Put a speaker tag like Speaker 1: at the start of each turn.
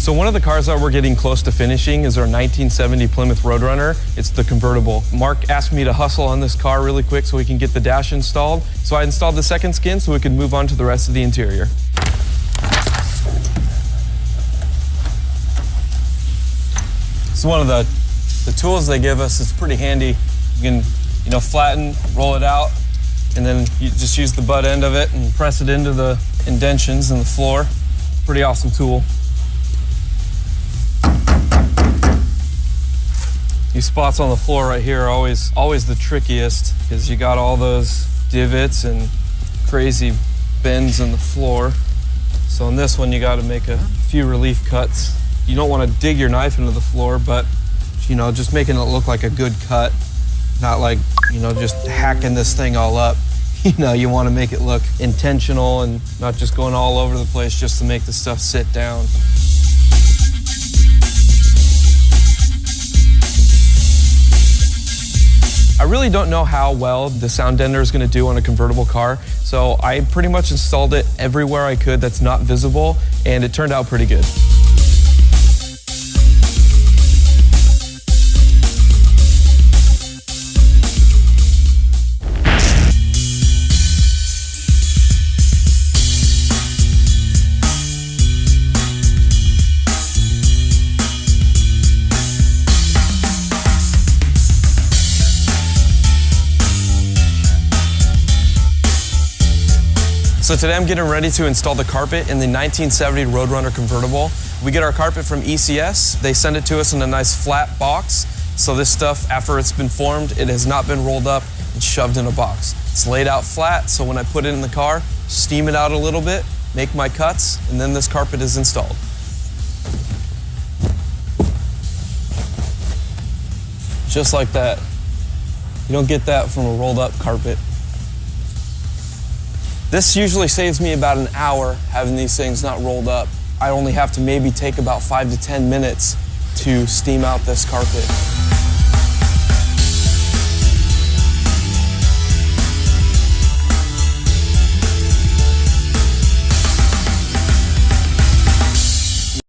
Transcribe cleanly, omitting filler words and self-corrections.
Speaker 1: So one of the cars that we're getting close to finishing is our 1970 Plymouth Roadrunner. It's the convertible. Mark asked me to hustle on this car really quick so we can get the dash installed. So I installed the second skin so we could move on to the rest of the interior. It's one of the tools they give us. It's pretty handy. You can, flatten, roll it out, and then you just use the butt end of it and press it into the indentions in the floor. Pretty awesome tool. These spots on the floor right here are always the trickiest because you got all those divots and crazy bends in the floor. So on this one, you got to make a few relief cuts. You don't want to dig your knife into the floor, but just making it look like a good cut, not like, just hacking this thing all up. You want to make it look intentional and not just going all over the place just to make the stuff sit down. I really don't know how well the sound dender is going to do on a convertible car, so I pretty much installed it everywhere I could that's not visible, and it turned out pretty good. So today I'm getting ready to install the carpet in the 1970 Roadrunner convertible. We get our carpet from ECS. They send it to us in a nice flat box. So this stuff, after it's been formed, it has not been rolled up and shoved in a box. It's laid out flat, so when I put it in the car, steam it out a little bit, make my cuts, and then this carpet is installed. Just like that. You don't get that from a rolled up carpet. This usually saves me about an hour having these things not rolled up. I only have to maybe take about 5 to 10 minutes to steam out this carpet.